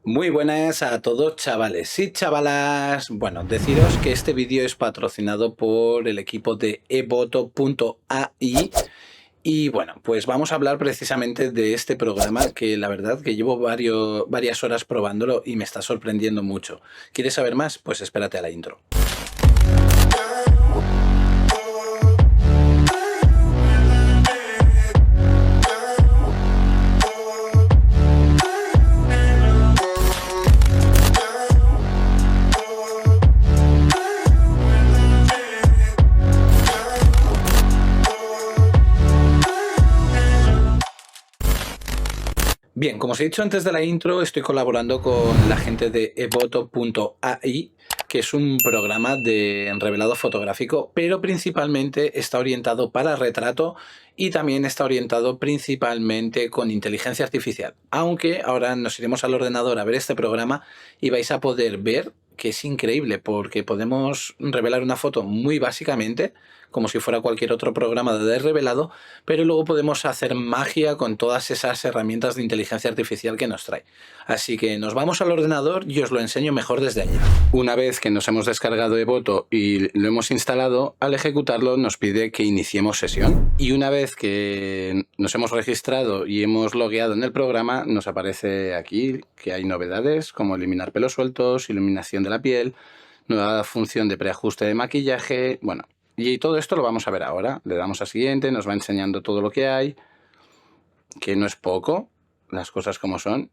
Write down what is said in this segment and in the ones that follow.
Muy buenas a todos, chavales y chavalas. Bueno, deciros que este vídeo es patrocinado por el equipo de evoto.ai y bueno, pues vamos a hablar precisamente de este programa que la verdad que llevo varias horas probándolo y me está sorprendiendo mucho. ¿Quieres saber más? Pues espérate a la intro. Bien, como os he dicho antes de la intro, estoy colaborando con la gente de evoto.ai, que es un programa de revelado fotográfico, pero principalmente está orientado para retrato y también está orientado principalmente con inteligencia artificial. Aunque ahora nos iremos al ordenador a ver este programa y vais a poder ver que es increíble porque podemos revelar una foto muy básicamente, como si fuera cualquier otro programa de revelado, pero luego podemos hacer magia con todas esas herramientas de inteligencia artificial que nos trae. Así que nos vamos al ordenador y os lo enseño mejor desde allá. Una vez que nos hemos descargado Evoto y lo hemos instalado, al ejecutarlo nos pide que iniciemos sesión. Y una vez que nos hemos registrado y hemos logueado en el programa, nos aparece aquí que hay novedades como eliminar pelos sueltos, iluminación de la piel, nueva función de preajuste de maquillaje, bueno, y todo esto lo vamos a ver ahora. Le damos a siguiente, nos va enseñando todo lo que hay, que no es poco, las cosas como son.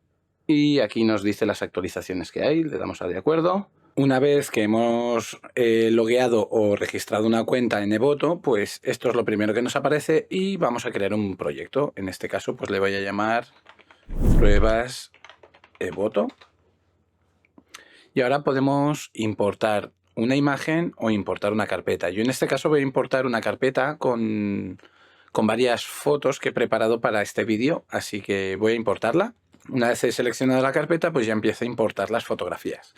Y aquí nos dice las actualizaciones que hay, le damos a de acuerdo. Una vez que hemos logueado o registrado una cuenta en Evoto, pues esto es lo primero que nos aparece y vamos a crear un proyecto. En este caso, pues le voy a llamar Pruebas Evoto. Y ahora podemos importar una imagen o importar una carpeta. Yo en este caso voy a importar una carpeta con varias fotos que he preparado para este vídeo, así que voy a importarla. Una vez he seleccionado la carpeta, pues ya empiezo a importar las fotografías.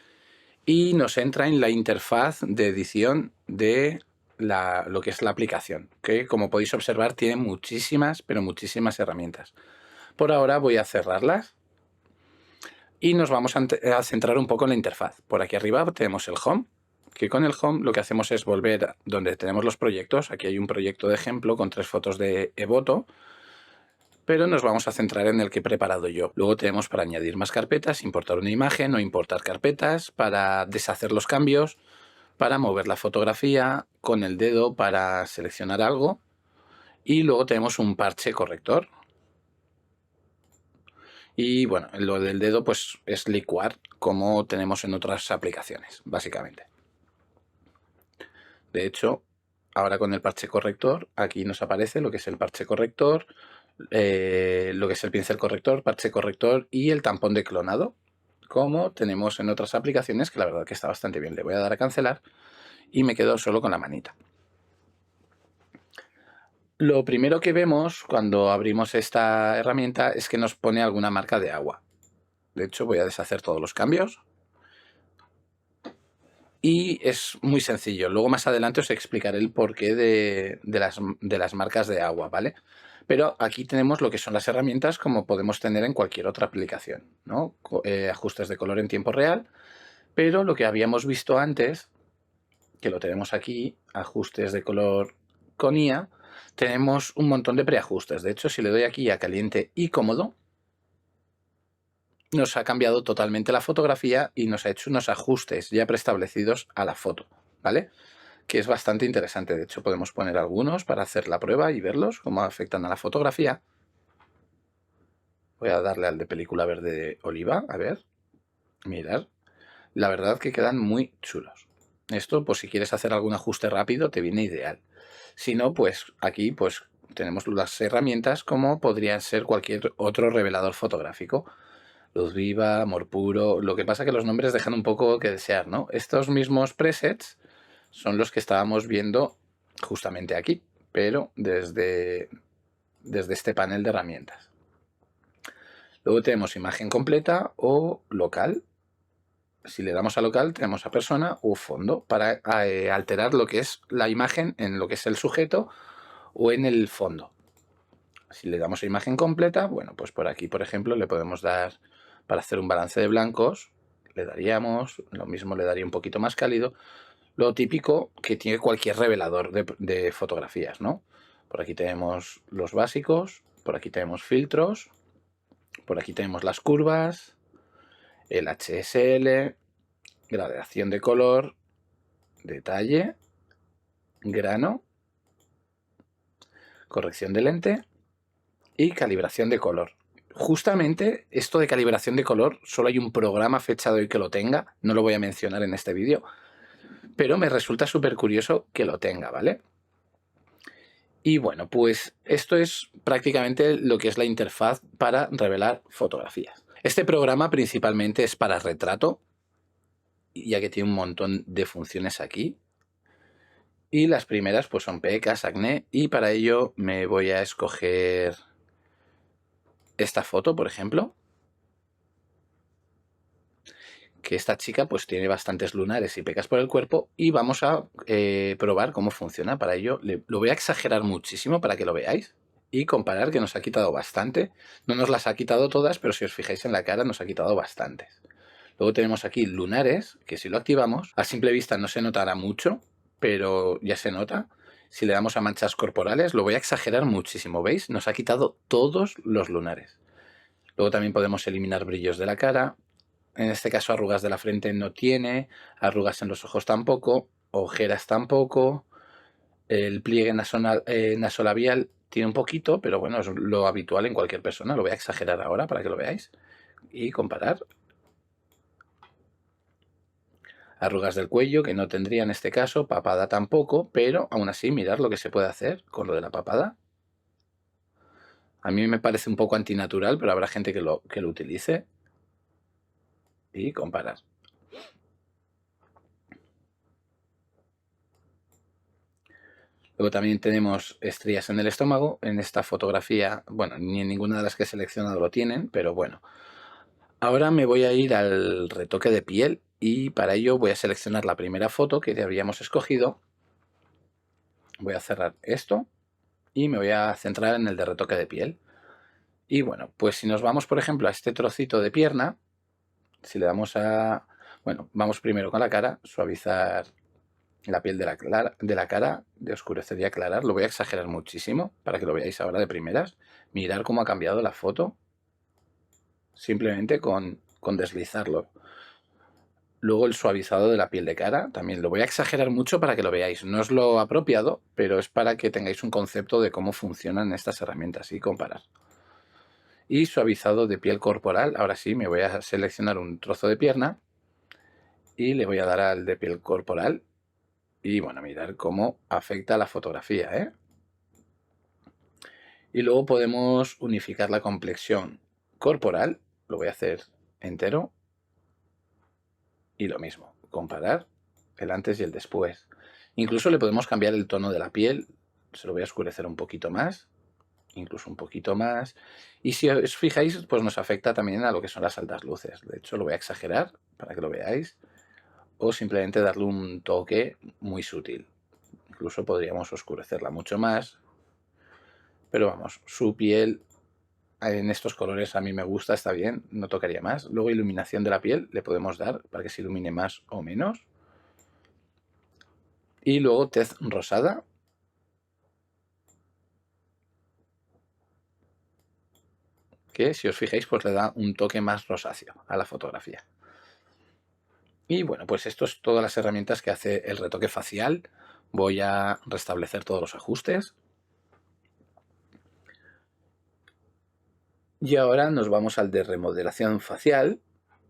Y nos entra en la interfaz de edición de lo que es la aplicación, que como podéis observar tiene muchísimas, pero muchísimas herramientas. Por ahora voy a cerrarlas. Y nos vamos a centrar un poco en la interfaz. Por aquí arriba tenemos el Home, que con el Home lo que hacemos es volver donde tenemos los proyectos. Aquí hay un proyecto de ejemplo con 3 fotos de Evoto, pero nos vamos a centrar en el que he preparado yo. Luego tenemos para añadir más carpetas, importar una imagen o importar carpetas, para deshacer los cambios, para mover la fotografía con el dedo para seleccionar algo. Y luego tenemos un parche corrector. Y bueno, lo del dedo pues es licuar, como tenemos en otras aplicaciones, básicamente. De hecho, ahora con el parche corrector, aquí nos aparece lo que es el parche corrector, lo que es el pincel corrector, parche corrector y el tampón de clonado, como tenemos en otras aplicaciones, que la verdad que está bastante bien. Le voy a dar a cancelar y me quedo solo con la manita. Lo primero que vemos cuando abrimos esta herramienta es que nos pone alguna marca de agua. De hecho, voy a deshacer todos los cambios. Y es muy sencillo. Luego más adelante os explicaré el porqué de las marcas de agua, ¿vale? Pero aquí tenemos lo que son las herramientas como podemos tener en cualquier otra aplicación, ¿no? Ajustes de color en tiempo real. Pero lo que habíamos visto antes, que lo tenemos aquí, ajustes de color con IA, tenemos un montón de preajustes. De hecho, si le doy aquí a caliente y cómodo, nos ha cambiado totalmente la fotografía y nos ha hecho unos ajustes ya preestablecidos a la foto, ¿vale? Que es bastante interesante. De hecho, podemos poner algunos para hacer la prueba y verlos, cómo afectan a la fotografía. Voy a darle al de película verde oliva, a ver, mirad. La verdad que quedan muy chulos. Esto, pues si quieres hacer algún ajuste rápido, te viene ideal. Si no, pues aquí pues tenemos las herramientas como podría ser cualquier otro revelador fotográfico. Luz viva, amor puro. Lo que pasa es que los nombres dejan un poco que desear, ¿no? Estos mismos presets son los que estábamos viendo justamente aquí, pero desde este panel de herramientas. Luego tenemos imagen completa o local. Si le damos a local, tenemos a persona o fondo para alterar lo que es la imagen en lo que es el sujeto o en el fondo. Si le damos a imagen completa, bueno, pues por aquí, por ejemplo, le podemos dar Para hacer un balance de blancos, le daríamos, lo mismo le daría un poquito más cálido. Lo típico que tiene cualquier revelador de fotografías, ¿no? Por aquí tenemos los básicos, por aquí tenemos filtros, por aquí tenemos las curvas, el HSL, gradación de color, detalle, grano, corrección de lente y calibración de color. Justamente esto de calibración de color, solo hay un programa fechado hoy que lo tenga, no lo voy a mencionar en este vídeo, pero me resulta súper curioso que lo tenga, ¿vale? Y bueno, pues esto es prácticamente lo que es la interfaz para revelar fotografías. Este programa principalmente es para retrato, ya que tiene un montón de funciones aquí. Y las primeras pues son pecas, acné, y para ello me voy a escoger esta foto, por ejemplo, que esta chica pues tiene bastantes lunares y pecas por el cuerpo, y vamos a probar cómo funciona. Para ello lo voy a exagerar muchísimo para que lo veáis y comparar, que nos ha quitado bastante. No nos las ha quitado todas, pero si os fijáis en la cara nos ha quitado bastantes. Luego tenemos aquí lunares, que si lo activamos, a simple vista no se notará mucho, pero ya se nota. Si le damos a manchas corporales, lo voy a exagerar muchísimo, ¿veis? Nos ha quitado todos los lunares. Luego también podemos eliminar brillos de la cara. En este caso arrugas de la frente no tiene, arrugas en los ojos tampoco, ojeras tampoco. El pliegue nasolabial tiene un poquito, pero bueno, es lo habitual en cualquier persona. Lo voy a exagerar ahora para que lo veáis y comparar. Arrugas del cuello, que no tendría en este caso, papada tampoco, pero aún así mirad lo que se puede hacer con lo de la papada. A mí me parece un poco antinatural, pero habrá gente que lo utilice. Y comparar. Luego también tenemos estrías en el estómago. En esta fotografía, bueno, ni en ninguna de las que he seleccionado lo tienen, pero bueno. Ahora me voy a ir al retoque de piel y para ello voy a seleccionar la primera foto que habíamos escogido. Voy a cerrar esto y me voy a centrar en el de retoque de piel. Y bueno, pues si nos vamos, por ejemplo, a este trocito de pierna, si le damos a... Bueno, vamos primero con la cara, suavizar la piel de la cara, de oscurecer y aclarar. Lo voy a exagerar muchísimo para que lo veáis ahora de primeras. Mirar cómo ha cambiado la foto simplemente con deslizarlo. Luego el suavizado de la piel de cara, también lo voy a exagerar mucho para que lo veáis. No es lo apropiado, pero es para que tengáis un concepto de cómo funcionan estas herramientas y comparar. Y suavizado de piel corporal, ahora sí, me voy a seleccionar un trozo de pierna y le voy a dar al de piel corporal. Y bueno, mirar cómo afecta la fotografía, ¿eh? Y luego podemos unificar la complexión corporal. Lo voy a hacer entero. Y lo mismo, comparar el antes y el después. Incluso le podemos cambiar el tono de la piel. Se lo voy a oscurecer un poquito más. Incluso un poquito más. Y si os fijáis, pues nos afecta también a lo que son las altas luces. De hecho, lo voy a exagerar para que lo veáis. O simplemente darle un toque muy sutil. Incluso podríamos oscurecerla mucho más. Pero vamos, su piel en estos colores a mí me gusta, está bien, no tocaría más. Luego iluminación de la piel le podemos dar para que se ilumine más o menos. Y luego tez rosada. Que si os fijáis pues le da un toque más rosáceo a la fotografía. Y bueno, pues esto es todas las herramientas que hace el retoque facial. Voy a restablecer todos los ajustes. Y ahora nos vamos al de remodelación facial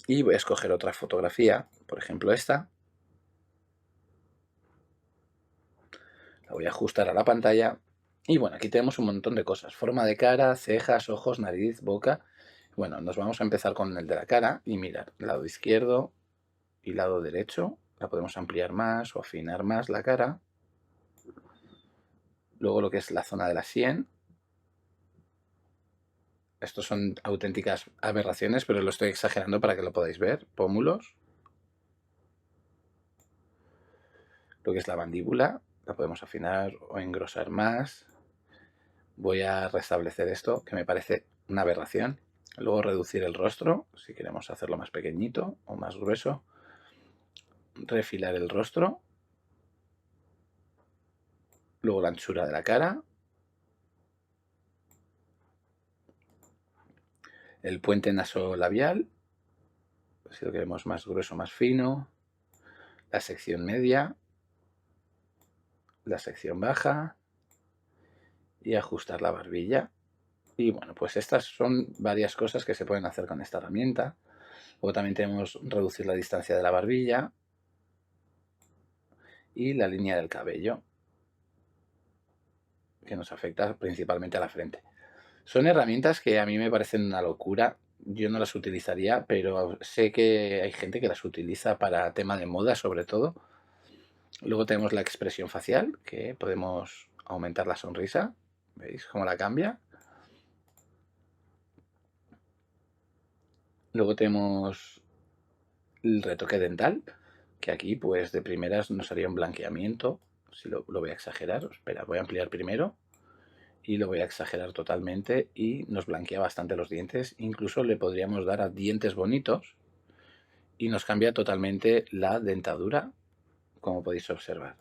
y voy a escoger otra fotografía, por ejemplo esta. La voy a ajustar a la pantalla. Y bueno, aquí tenemos un montón de cosas. Forma de cara, cejas, ojos, nariz, boca. Bueno, nos vamos a empezar con el de la cara y mirar, lado izquierdo y lado derecho. La podemos ampliar más o afinar más la cara. Luego lo que es la zona de la sien. Estos son auténticas aberraciones, pero lo estoy exagerando para que lo podáis ver. Pómulos. Lo que es la mandíbula. La podemos afinar o engrosar más. Voy a restablecer esto, que me parece una aberración. Luego reducir el rostro, si queremos hacerlo más pequeñito o más grueso. Refilar el rostro. Luego la anchura de la cara. El puente nasolabial, si lo queremos más grueso, más fino. La sección media. La sección baja. Y ajustar la barbilla. Y bueno, pues estas son varias cosas que se pueden hacer con esta herramienta. Luego también tenemos reducir la distancia de la barbilla y la línea del cabello, que nos afecta principalmente a la frente. Son herramientas que a mí me parecen una locura. Yo no las utilizaría, pero sé que hay gente que las utiliza para tema de moda sobre todo. Luego tenemos la expresión facial, que podemos aumentar la sonrisa. ¿Veis cómo la cambia? Luego tenemos el retoque dental, que aquí pues de primeras nos haría un blanqueamiento. Si lo voy a exagerar, espera, voy a ampliar primero y lo voy a exagerar totalmente y nos blanquea bastante los dientes. Incluso le podríamos dar a dientes bonitos y nos cambia totalmente la dentadura, como podéis observar.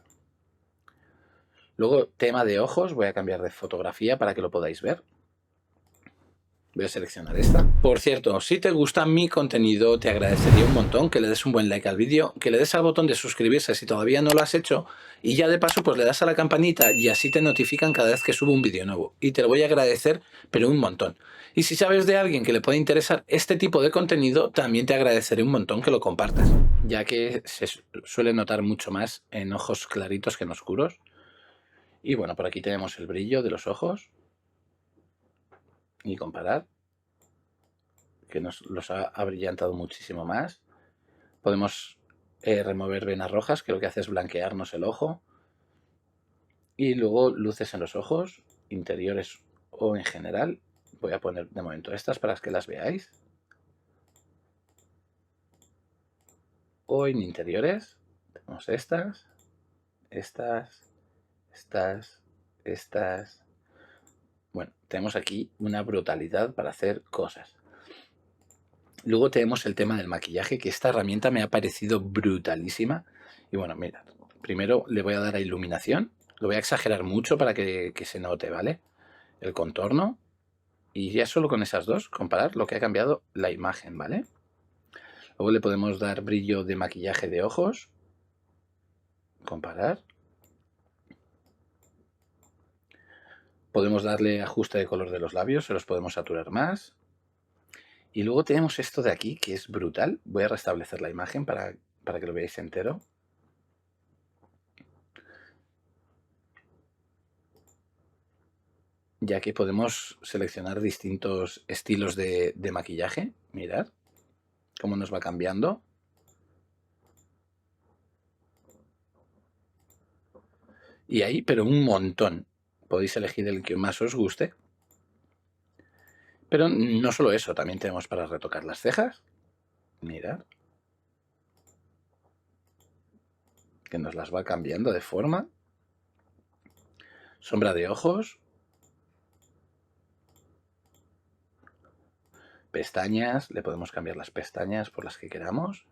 Luego, tema de ojos, voy a cambiar de fotografía para que lo podáis ver. Voy a seleccionar esta. Por cierto, si te gusta mi contenido, te agradecería un montón que le des un buen like al vídeo, que le des al botón de suscribirse si todavía no lo has hecho, y ya de paso pues le das a la campanita y así te notifican cada vez que subo un vídeo nuevo. Y te lo voy a agradecer, pero un montón. Y si sabes de alguien que le puede interesar este tipo de contenido, también te agradeceré un montón que lo compartas, ya que se suele notar mucho más en ojos claritos que en oscuros. Y bueno, por aquí tenemos el brillo de los ojos. Y comparar, que nos los ha abrillantado muchísimo más. Podemos remover venas rojas, que lo que hace es blanquearnos el ojo. Y luego luces en los ojos, interiores o en general. Voy a poner de momento estas para que las veáis. O en interiores, tenemos estas, estas. Bueno, tenemos aquí una brutalidad para hacer cosas. Luego tenemos el tema del maquillaje, que esta herramienta me ha parecido brutalísima. Y bueno, mirad, primero le voy a dar a iluminación. Lo voy a exagerar mucho para que se note, ¿vale? El contorno. Y ya solo con esas dos, comparar lo que ha cambiado la imagen, ¿vale? Luego le podemos dar brillo de maquillaje de ojos. Comparar. Podemos darle ajuste de color de los labios, se los podemos saturar más. Y luego tenemos esto de aquí, que es brutal. Voy a restablecer la imagen para que lo veáis entero. Ya que podemos seleccionar distintos estilos de maquillaje. Mirad cómo nos va cambiando. Y ahí, pero un montón. Podéis elegir el que más os guste. Pero no solo eso, también tenemos para retocar las cejas. Mirad. Que nos las va cambiando de forma. Sombra de ojos. Pestañas. Le podemos cambiar las pestañas por las que queramos.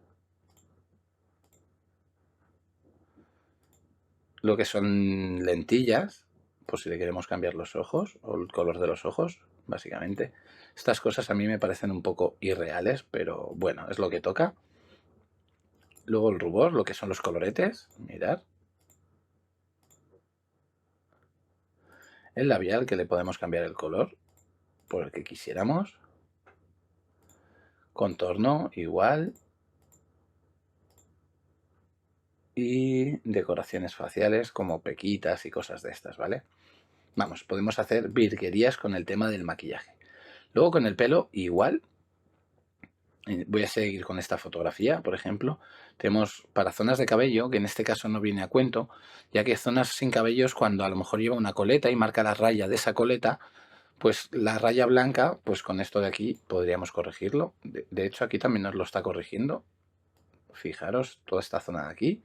Lo que son lentillas, por si le queremos cambiar los ojos o el color de los ojos, básicamente. Estas cosas a mí me parecen un poco irreales, pero bueno, es lo que toca. Luego el rubor, lo que son los coloretes, mirad. El labial, que le podemos cambiar el color por el que quisiéramos. Contorno, igual. Y decoraciones faciales como pequitas y cosas de estas, ¿vale? Vamos, podemos hacer virguerías con el tema del maquillaje. Luego con el pelo, igual. Voy a seguir con esta fotografía, por ejemplo. Tenemos para zonas de cabello, que en este caso no viene a cuento, ya que zonas sin cabellos, cuando a lo mejor lleva una coleta y marca la raya de esa coleta, pues la raya blanca, pues con esto de aquí podríamos corregirlo. De hecho, aquí también nos lo está corrigiendo. Fijaros, toda esta zona de aquí.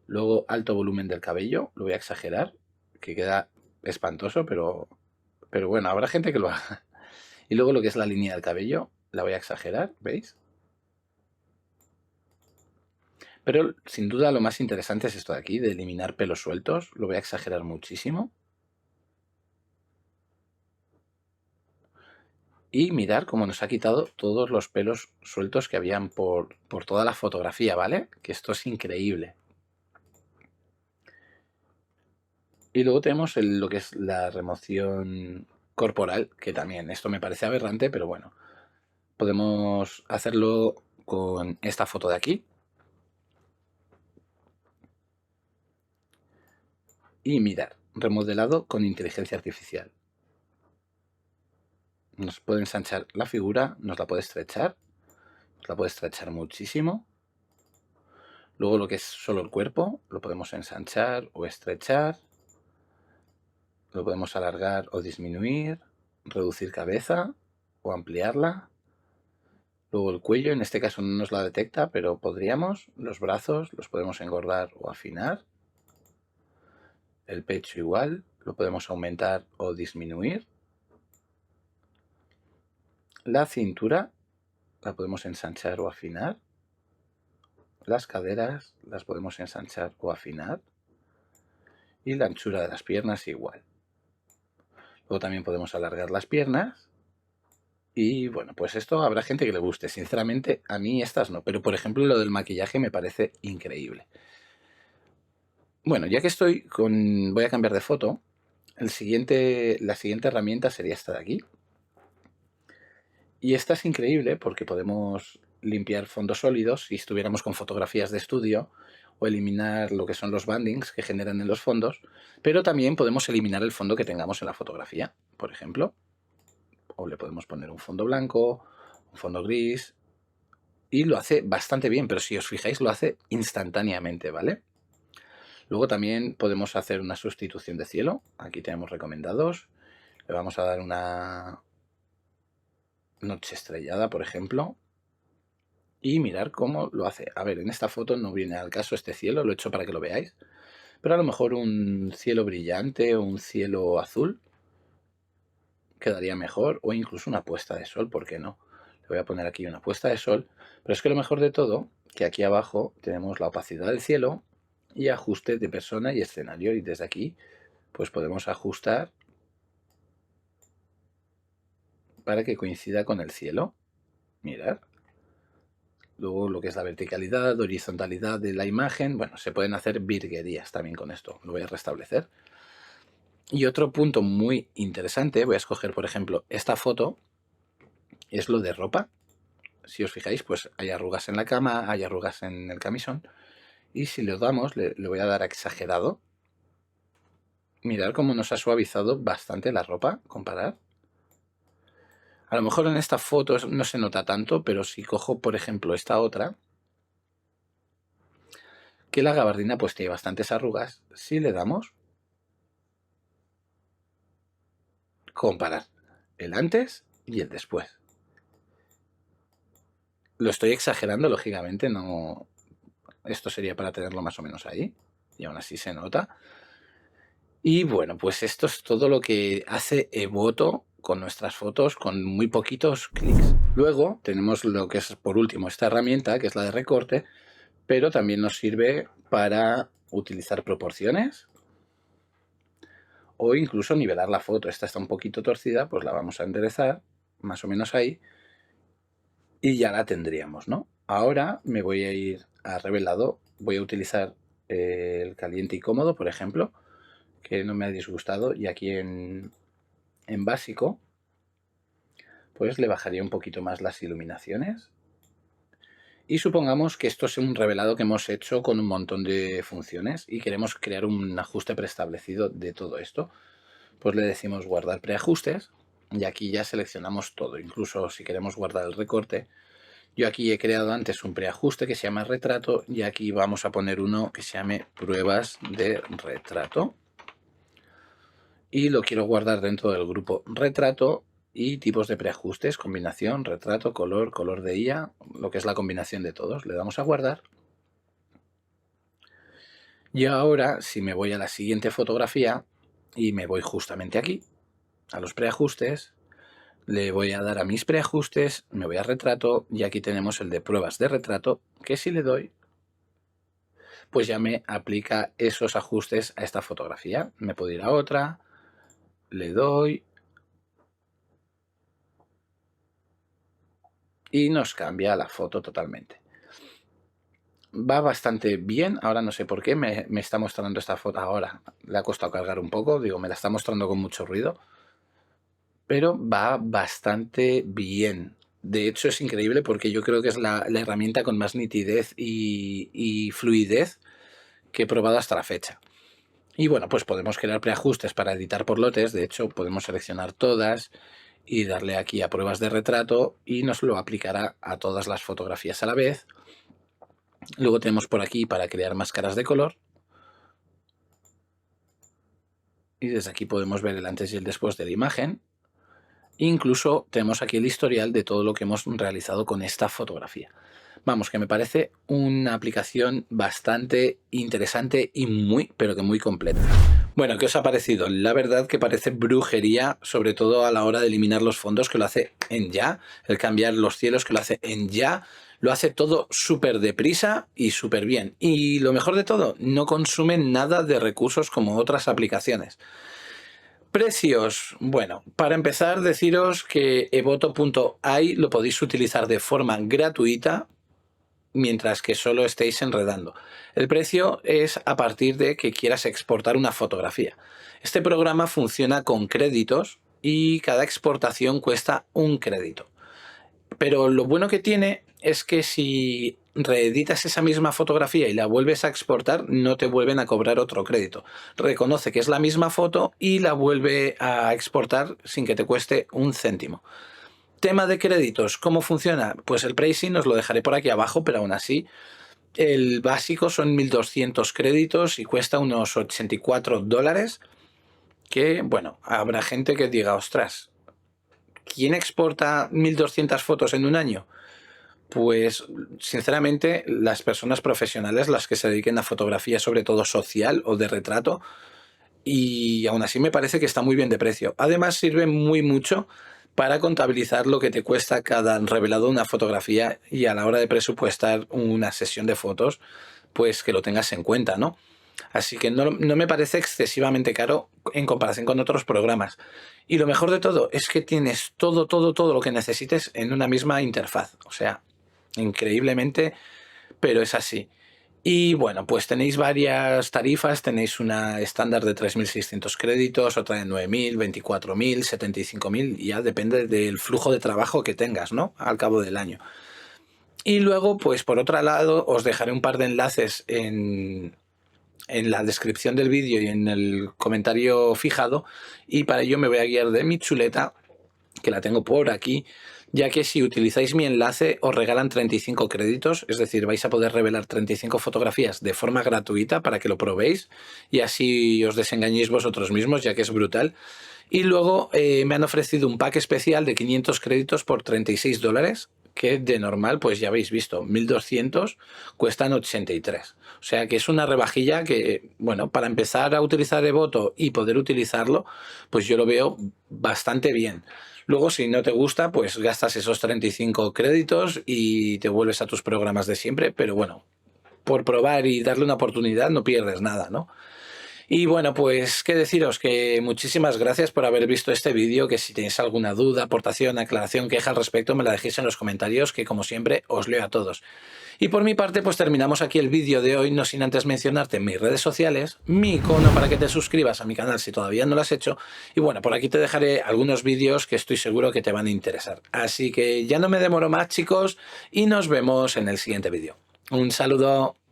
Luego, alto volumen del cabello, lo voy a exagerar, que queda espantoso, pero bueno, habrá gente que lo haga. Y luego lo que es la línea del cabello, la voy a exagerar, ¿veis? Pero sin duda lo más interesante es esto de aquí, de eliminar pelos sueltos. Lo voy a exagerar muchísimo. Y mirar cómo nos ha quitado todos los pelos sueltos que habían por toda la fotografía, ¿vale? Que esto es increíble. Y luego tenemos lo que es la remoción corporal, que también esto me parece aberrante, pero bueno. Podemos hacerlo con esta foto de aquí. Y mirar, remodelado con inteligencia artificial. Nos puede ensanchar la figura, nos la puede estrechar muchísimo. Luego lo que es solo el cuerpo, lo podemos ensanchar o estrechar. Lo podemos alargar o disminuir, reducir cabeza o ampliarla. Luego el cuello, en este caso no nos la detecta, pero podríamos. Los brazos los podemos engordar o afinar. El pecho igual, lo podemos aumentar o disminuir. La cintura la podemos ensanchar o afinar. Las caderas las podemos ensanchar o afinar. Y la anchura de las piernas igual. Luego también podemos alargar las piernas. Y bueno, pues esto habrá gente que le guste. Sinceramente, a mí estas no. Pero por ejemplo, lo del maquillaje me parece increíble. Bueno, ya que voy a cambiar de foto. La siguiente herramienta sería esta de aquí. Y esta es increíble porque podemos limpiar fondos sólidos si estuviéramos con fotografías de estudio o eliminar lo que son los bandings que generan en los fondos, pero también podemos eliminar el fondo que tengamos en la fotografía, por ejemplo. O le podemos poner un fondo blanco, un fondo gris, y lo hace bastante bien, pero si os fijáis lo hace instantáneamente, ¿vale? Luego también podemos hacer una sustitución de cielo. Aquí tenemos recomendados. Le vamos a dar una noche estrellada, por ejemplo. Y mirar cómo lo hace. A ver, en esta foto no viene al caso este cielo, lo he hecho para que lo veáis. Pero a lo mejor un cielo brillante o un cielo azul quedaría mejor. O incluso una puesta de sol, ¿por qué no? Le voy a poner aquí una puesta de sol. Pero es que lo mejor de todo, que aquí abajo tenemos la opacidad del cielo y ajuste de persona y escenario. Y desde aquí pues podemos ajustar para que coincida con el cielo. Mirad. Luego lo que es la verticalidad, horizontalidad de la imagen. Bueno, se pueden hacer virguerías también con esto. Lo voy a restablecer. Y otro punto muy interesante, voy a escoger por ejemplo esta foto, es lo de ropa. Si os fijáis, pues hay arrugas en la cama, hay arrugas en el camisón. Y si le damos, le voy a dar a exagerado. Mirad cómo nos ha suavizado bastante la ropa, comparar. A lo mejor en esta foto no se nota tanto, pero si cojo, por ejemplo, esta otra, que la gabardina pues tiene bastantes arrugas, si le damos, comparar el antes y el después. Lo estoy exagerando, lógicamente, no. Esto sería para tenerlo más o menos ahí, y aún así se nota. Y bueno, pues esto es todo lo que hace Evoto con nuestras fotos con muy poquitos clics. Luego tenemos lo que es por último esta herramienta, que es la de recorte, pero también nos sirve para utilizar proporciones o incluso nivelar la foto. Esta está un poquito torcida, pues la vamos a enderezar más o menos ahí y ya la tendríamos, ¿no? Ahora me voy a ir a revelado, voy a utilizar el caliente y cómodo, por ejemplo, que no me ha disgustado, y aquí en básico pues le bajaría un poquito más las iluminaciones. Y supongamos que esto es un revelado que hemos hecho con un montón de funciones y queremos crear un ajuste preestablecido de todo esto. Pues le decimos guardar preajustes y aquí ya seleccionamos todo. Incluso si queremos guardar el recorte, yo aquí he creado antes un preajuste que se llama retrato y aquí vamos a poner uno que se llame pruebas de retrato. Y lo quiero guardar dentro del grupo retrato y tipos de preajustes, combinación, retrato, color, color de IA, lo que es la combinación de todos. Le damos a guardar. Y ahora, si me voy a la siguiente fotografía y me voy justamente aquí, a los preajustes, Le voy a dar a mis preajustes, me voy a retrato y aquí tenemos el de pruebas de retrato, que si le doy, pues ya me aplica esos ajustes a esta fotografía. Me puedo ir a otra, le doy y nos cambia la foto totalmente. Va bastante bien, ahora no sé por qué me está mostrando esta foto ahora. Le ha costado cargar un poco, digo, me la está mostrando con mucho ruido, pero va bastante bien. De hecho, es increíble porque yo creo que es la herramienta con más nitidez y fluidez que he probado hasta la fecha. Y bueno, pues podemos crear preajustes para editar por lotes. De hecho, podemos seleccionar todas y darle aquí a pruebas de retrato y nos lo aplicará a todas las fotografías a la vez. Luego tenemos por aquí para crear máscaras de color. Y desde aquí podemos ver el antes y el después de la imagen. Incluso tenemos aquí el historial de todo lo que hemos realizado con esta fotografía. Vamos, que me parece una aplicación bastante interesante y muy, pero que muy completa. Bueno, ¿qué os ha parecido? La verdad que parece brujería, sobre todo a la hora de eliminar los fondos, que lo hace en ya, el cambiar los cielos, que lo hace en ya, lo hace todo súper deprisa y súper bien. Y lo mejor de todo, no consume nada de recursos como otras aplicaciones. Precios. Bueno, para empezar, deciros que evoto.ai lo podéis utilizar de forma gratuita mientras que solo estéis enredando. El precio es a partir de que quieras exportar una fotografía. Este programa funciona con créditos y cada exportación cuesta un crédito. Pero lo bueno que tiene es que si reeditas esa misma fotografía y la vuelves a exportar, no te vuelven a cobrar otro crédito. Reconoce que es la misma foto y la vuelve a exportar sin que te cueste un céntimo. Tema de créditos, ¿cómo funciona? Pues el pricing os lo dejaré por aquí abajo, pero aún así el básico son 1.200 créditos y cuesta unos $84, que bueno, habrá gente que diga, ostras, ¿quién exporta 1.200 fotos en un año? Pues sinceramente las personas profesionales, las que se dediquen a fotografía sobre todo social o de retrato, y aún así me parece que está muy bien de precio. Además sirve muy mucho para contabilizar lo que te cuesta cada revelado de una fotografía y a la hora de presupuestar una sesión de fotos, pues que lo tengas en cuenta, ¿no? Así que no me parece excesivamente caro en comparación con otros programas. Y lo mejor de todo es que tienes todo lo que necesites en una misma interfaz. O sea, increíblemente, pero es así. Y bueno, pues tenéis varias tarifas, tenéis una estándar de 3.600 créditos, otra de 9.000, 24.000, 75.000, y ya depende del flujo de trabajo que tengas, ¿no? Al cabo del año. Y luego, pues por otro lado, os dejaré un par de enlaces en la descripción del vídeo y en el comentario fijado, y para ello me voy a guiar de mi chuleta, que la tengo por aquí, ya que si utilizáis mi enlace os regalan 35 créditos, es decir, vais a poder revelar 35 fotografías de forma gratuita para que lo probéis y así os desengañéis vosotros mismos, ya que es brutal. Y luego me han ofrecido un pack especial de 500 créditos por $36, que de normal, pues ya habéis visto, 1.200 cuestan 83. O sea que es una rebajilla que, bueno, para empezar a utilizar Evoto y poder utilizarlo, pues yo lo veo bastante bien. Luego, si no te gusta, pues gastas esos 35 créditos y te vuelves a tus programas de siempre, pero bueno, por probar y darle una oportunidad no pierdes nada, ¿no? Y bueno, pues qué deciros, que muchísimas gracias por haber visto este vídeo, que si tenéis alguna duda, aportación, aclaración, queja al respecto, me la dejéis en los comentarios, que como siempre os leo a todos. Y por mi parte, pues terminamos aquí el vídeo de hoy, no sin antes mencionarte en mis redes sociales, mi icono para que te suscribas a mi canal si todavía no lo has hecho, y bueno, por aquí te dejaré algunos vídeos que estoy seguro que te van a interesar. Así que ya no me demoro más, chicos, y nos vemos en el siguiente vídeo. Un saludo.